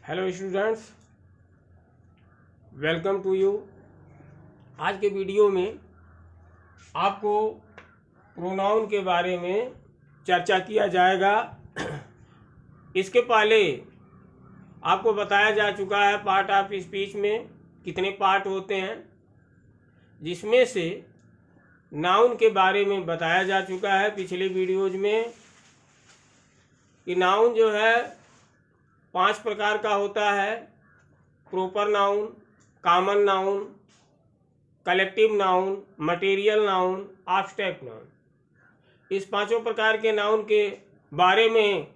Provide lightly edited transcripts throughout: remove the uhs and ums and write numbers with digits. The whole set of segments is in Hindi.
Hello students, welcome to you. आज के वीडियो में आपको प्रोनाउन के बारे में चर्चा किया जाएगा। इसके पहले आपको बताया जा चुका है पार्ट ऑफ स्पीच में कितने पार्ट होते हैं, जिसमें से नाउन के बारे में बताया जा चुका है पिछले वीडियोज में कि नाउन जो है 5 प्रकार का होता है। Proper noun, common noun, collective noun, material noun, abstract noun. इस 5 प्रकार के नाउन के बारे में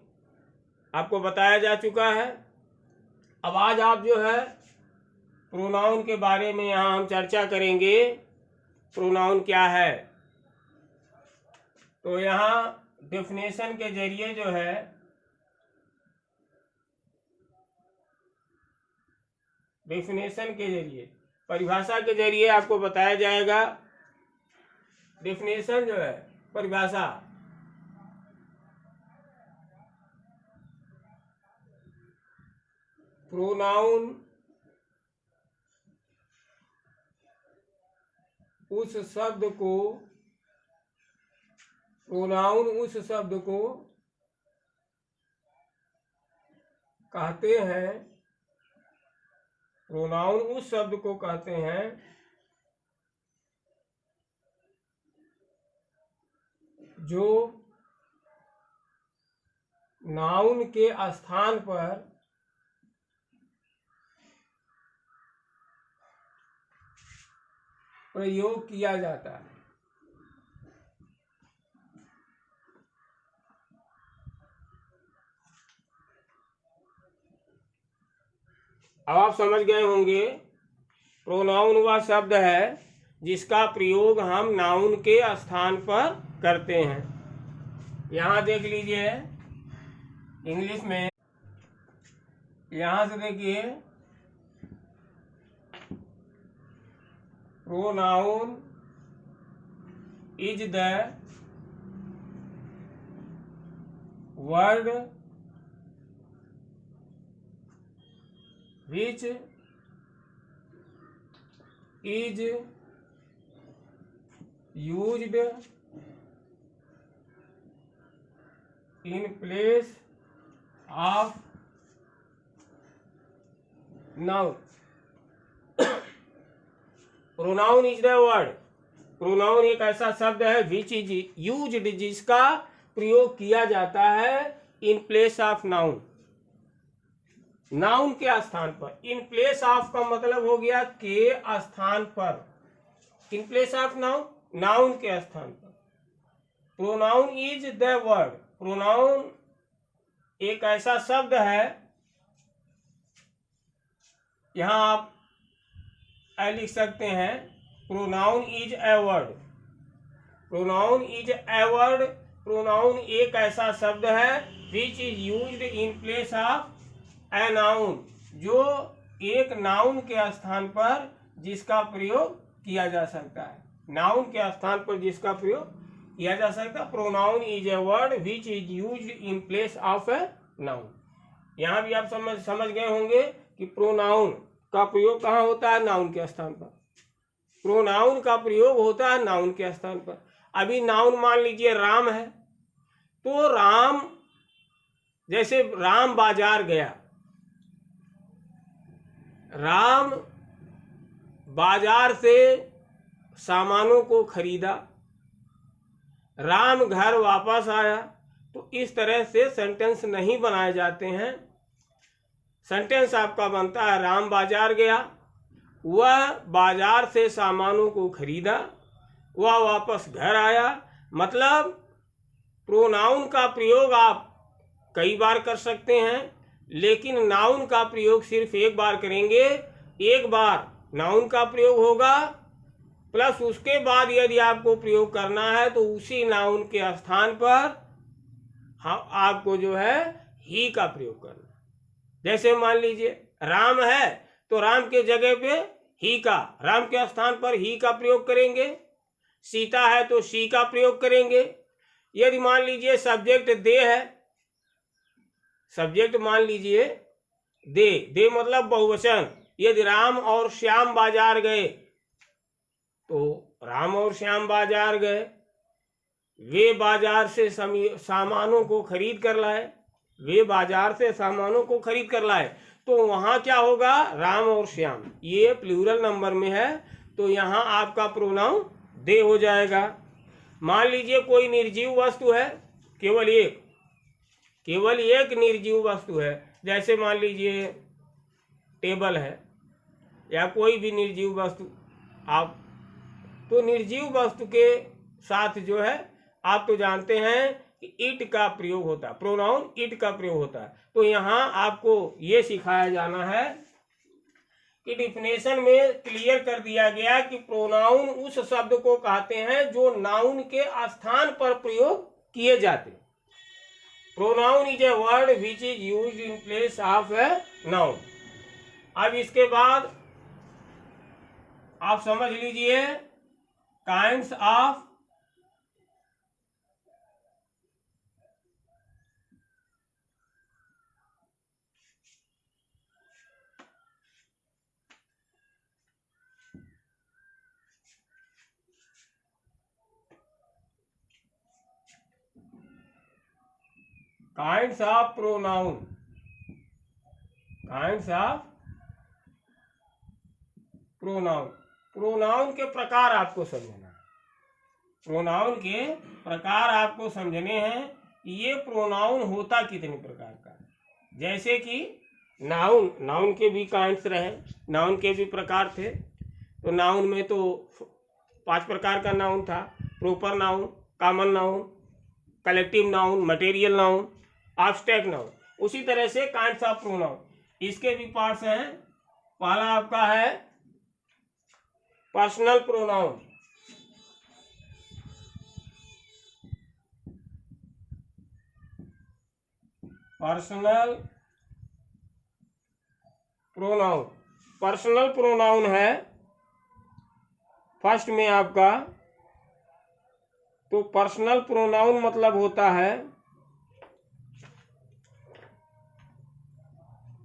आपको बताया जा चुका है। अब आज आप जो है प्रोनाउन के बारे में यहाँ हम चर्चा करेंगे। प्रोनाउन क्या है, तो यहाँ डेफिनेशन के जरिए जो है परिभाषा के जरिए आपको बताया जाएगा। डेफिनेशन जो है परिभाषा, प्रोनाउन उस शब्द को कहते हैं, प्रोनाउन उस शब्द को कहते हैं जो नाउन के स्थान पर प्रयोग किया जाता है। अब आप समझ गए होंगे प्रोनाउन वह शब्द है जिसका प्रयोग हम नाउन के स्थान पर करते हैं। यहाँ देख लीजिए इंग्लिश में, यहाँ से देखिए pronoun is the word which is used in place of noun. Pronoun is the word, pronoun एक ऐसा शब्द है विच इज यूज्ड, जिसका प्रयोग किया जाता है in place of noun, noun के स्थान पर। इन प्लेस ऑफ का मतलब हो गया के स्थान पर, in place of noun, noun के स्थान पर। Pronoun is the word, pronoun एक ऐसा शब्द है, यहां आप लिख सकते हैं pronoun is a word, pronoun is a word. Pronoun एक ऐसा शब्द है which is used in place of a noun, जो एक नाउन के स्थान पर जिसका प्रयोग किया जा सकता है, नाउन के स्थान पर जिसका प्रयोग किया जा सकता है। Pronoun is a word which is used in place of a noun. यहाँ भी आप समझ गए होंगे कि प्रोनाउन का प्रयोग कहाँ होता है, नाउन के स्थान पर। प्रोनाउन का प्रयोग होता है नाउन के स्थान पर। अभी नाउन मान लीजिए राम है, तो राम, जैसे राम बाजार गया, राम बाजार से सामानों को खरीदा, राम घर वापस आया, तो इस तरह से सेंटेंस नहीं बनाए जाते हैं। सेंटेंस आपका बनता है राम बाजार गया, वह बाजार से सामानों को खरीदा, वह वापस घर आया। मतलब प्रोनाउन का प्रयोग आप कई बार कर सकते हैं, लेकिन नाउन का प्रयोग सिर्फ एक बार करेंगे। एक बार नाउन का प्रयोग होगा, प्लस उसके बाद यदि आपको प्रयोग करना है तो उसी नाउन के स्थान पर आपको जो है ही का प्रयोग करना। जैसे मान लीजिए राम है, तो राम के जगह पे ही का, राम के स्थान पर ही का प्रयोग करेंगे। सीता है तो सी का प्रयोग करेंगे। यदि मान लीजिए सब्जेक्ट दे है, सब्जेक्ट मान लीजिए दे, दे मतलब बहुवचन। यदि राम और श्याम बाजार गए तो राम और श्याम बाजार गए, वे बाजार से सामानों को खरीद कर लाए, वे बाजार से सामानों को खरीद कर लाए, तो वहां क्या होगा, राम और श्याम। ये प्लूरल नंबर में है तो यहाँ आपका प्रोनाउन दे हो जाएगा। मान लीजिए कोई निर्जीव वस्तु है, केवल एक निर्जीव वस्तु है, जैसे मान लीजिए टेबल है या कोई भी निर्जीव वस्तु, आप तो निर्जीव वस्तु के साथ जो है आप तो जानते हैं कि इट का प्रयोग होता है, प्रोनाउन इट का प्रयोग होता है। तो यहाँ आपको ये सिखाया जाना है कि डिफिनेशन में क्लियर कर दिया गया कि प्रोनाउन उस शब्द को कहते हैं जो नाउन के स्थान पर प्रयोग किए जाते हैं। Pronoun is a word which is used in place of a noun. अब इसके बाद आप समझ लीजिए kinds of kinds of pronoun, kinds of pronoun. Pronoun के प्रकार आपको समझना है, प्रोनाउन के प्रकार आपको समझने हैं कि ये प्रोनाउन होता कितने प्रकार का। जैसे कि नाउन, नाउन के भी काइंड्स रहे, नाउन के भी प्रकार थे। तो नाउन में तो 5 प्रकार का नाउन था, proper noun, common noun, collective noun, material noun, abstract noun. उसी तरह से काइंड्स ऑफ प्रोनाउन, इसके भी पार्ट्स हैं। पहला आपका है personal pronoun, personal pronoun. Personal pronoun है फर्स्ट में आपका, तो पर्सनल प्रोनाउन मतलब होता है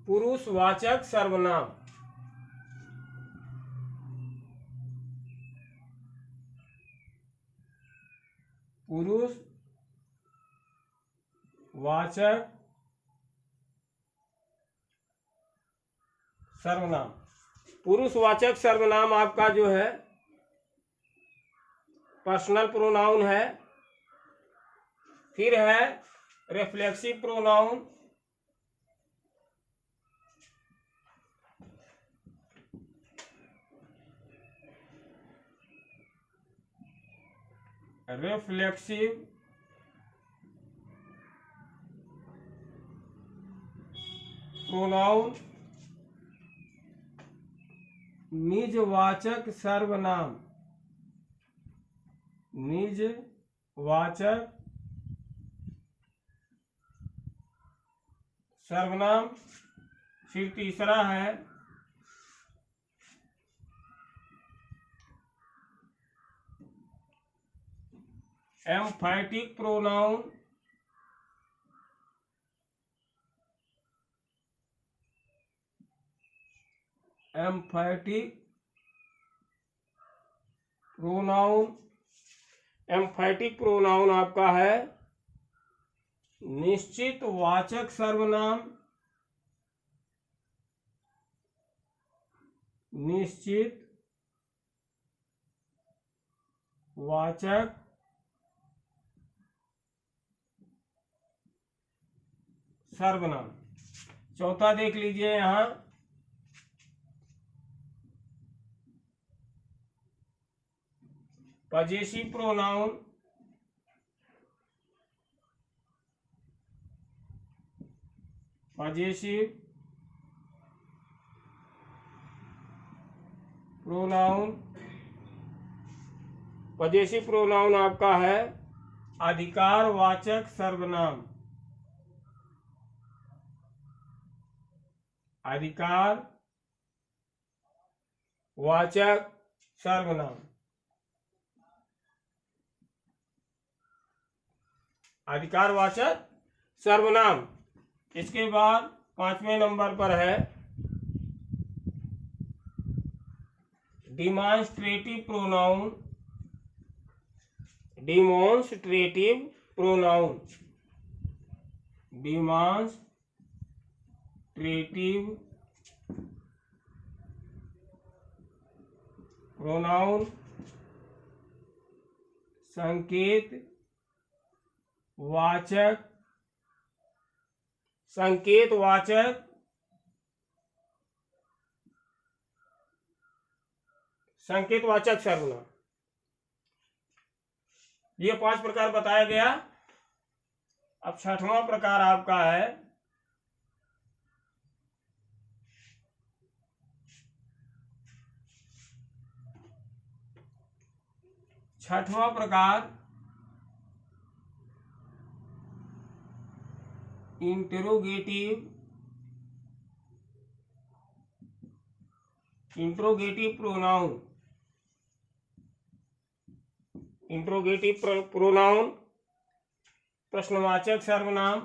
पुरुषवाचक सर्वनाम। पुरुषवाचक सर्वनाम। पुरुषवाचक सर्वनाम आपका जो है पर्सनल प्रोनाउन है। फिर है रिफ्लेक्सिव प्रोनाउन, रिफ्लेक्सिव प्रोनाउन। निजवाचक सर्वनाम, निजवाचक सर्वनाम। फिर तीसरा है एम्फैटिक प्रोनाउन, एम्फैटिक प्रोनाउन। एम्फैटिक प्रोनाउन आपका है निश्चित वाचक सर्वनाम, निश्चित वाचक सर्वनाम। चौथा देख लीजिए यहां possessive pronoun, possessive pronoun. Possessive pronoun आपका है अधिकारवाचक सर्वनाम, अधिकारवाचक सर्वनाम, अधिकारवाचक सर्वनाम। इसके बाद 5वें नंबर पर है demonstrative pronoun. Demonstrative pronoun, demonstrative pronoun संकेत वाचक, संकेत वाचक संकेत वाचक सर्वनाम। ये 5 प्रकार बताया गया। अब 6वां प्रकार आपका है छठवां प्रकार इंट्रोगेटिव प्रोनाउन। इंट्रोगेटिव प्रोनाउन प्रश्नवाचक सर्वनाम।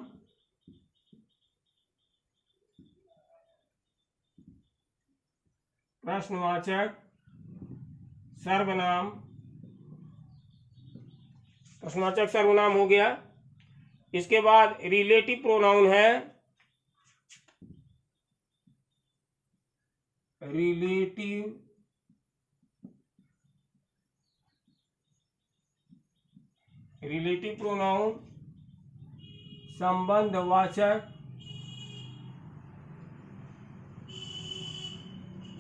प्रश्नवाचक सर्वनाम, प्रश्नवाचक सर्वनाम हो गया। इसके बाद रिलेटिव प्रोनाउन है रिलेटिव प्रोनाउन संबंधवाचक,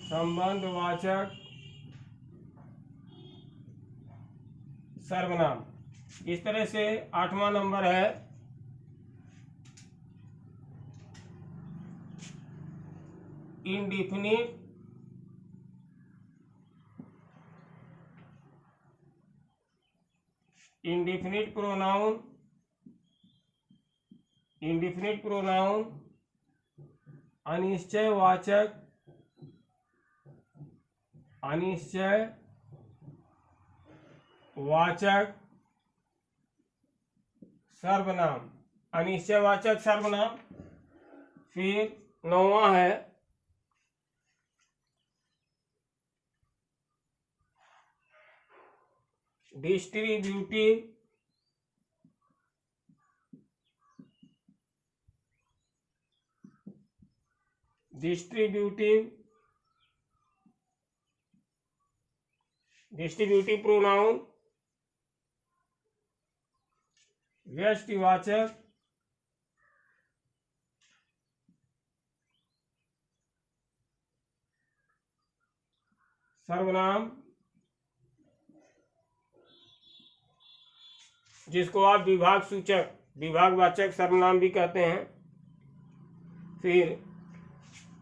संबंधवाचक सर्वनाम। इस तरह से 8वां नंबर है इंडिफिनिट प्रोनाउन। इंडिफिनिट प्रोनाउन अनिश्चयवाचक, अनिश्चयवाचक सर्वनाम, अनिश्चयवाचक सर्वनाम। फिर 9वां है डिस्ट्रीब्यूटिव प्रोनाउन व्यष्टिवाचक, सर्वनाम जिसको आप विभाग सूचक, विभागवाचक सर्वनाम भी कहते हैं। फिर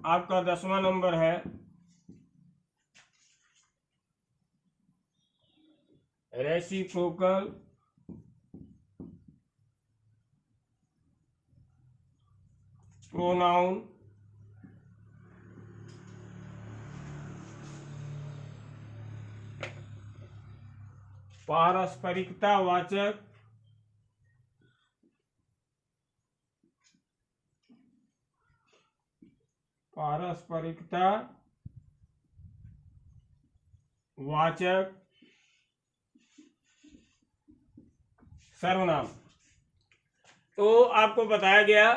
आपका 10वां नंबर है रेसिप्रोकल प्रोनाउन। पारस्परिकता वाचक, पारस्परिकता वाचक सर्वनाम। तो आपको बताया गया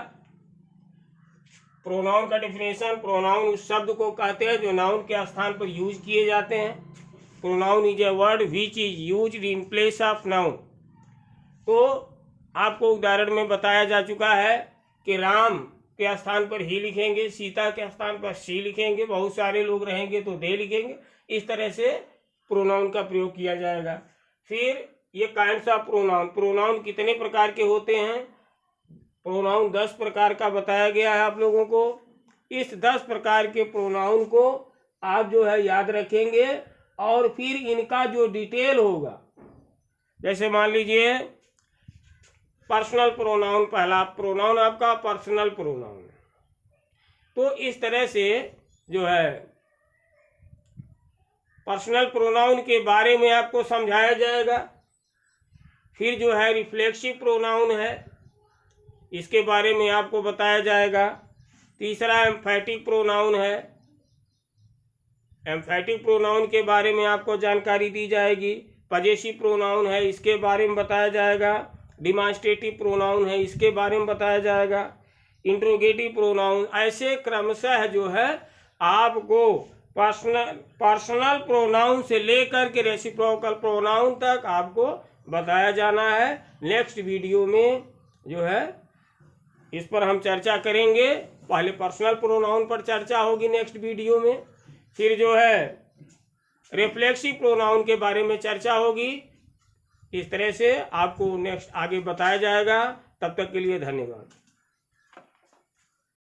प्रोनाउन का डिफिनेशन। प्रोनाउन उस शब्द को कहते हैं जो नाउन के स्थान पर यूज किए जाते हैं। Pronoun is a word which is used in place of noun. तो आपको उदाहरण में बताया जा चुका है कि राम के स्थान पर ही लिखेंगे, सीता के स्थान पर सी लिखेंगे, बहुत सारे लोग रहेंगे तो दे लिखेंगे। इस तरह से प्रोनाउन का प्रयोग किया जाएगा। फिर ये काइंड्स ऑफ प्रोनाउन, प्रोनाउन कितने प्रकार के होते हैं? प्रोनाउन 10 प्रकार का बताया गया है आप लोगों को। इस 10 प्रकार के प्रोनाउन को आप जो है याद रखेंगे और फिर इनका जो डिटेल होगा, जैसे मान लीजिए पर्सनल प्रोनाउन, पहला प्रोनाउन आपका पर्सनल प्रोनाउन है, तो इस तरह से जो है पर्सनल प्रोनाउन के बारे में आपको समझाया जाएगा। फिर जो है रिफ्लेक्सिव प्रोनाउन है, इसके बारे में आपको बताया जाएगा। तीसरा एम्फैटिक प्रोनाउन है। एम्फैटिक प्रोनाउन के बारे में आपको जानकारी दी जाएगी। पजेसिव प्रोनाउन है, इसके बारे में बताया जाएगा। डिमांस्ट्रेटिव प्रोनाउन है, इसके बारे में बताया जाएगा। इंट्रोगेटिव प्रोनाउन, ऐसे क्रमशः जो है आपको पर्सनल प्रोनाउन से लेकर के रेसिप्रोकल प्रोनाउन तक आपको बताया जाना है। नेक्स्ट वीडियो में जो है इस पर हम चर्चा करेंगे। पहले पर्सनल प्रोनाउन पर चर्चा होगी नेक्स्ट वीडियो में, फिर जो है रिफ्लेक्सिव प्रोनाउन के बारे में चर्चा होगी। इस तरह से आपको नेक्स्ट आगे बताया जाएगा। तब तक के लिए धन्यवाद।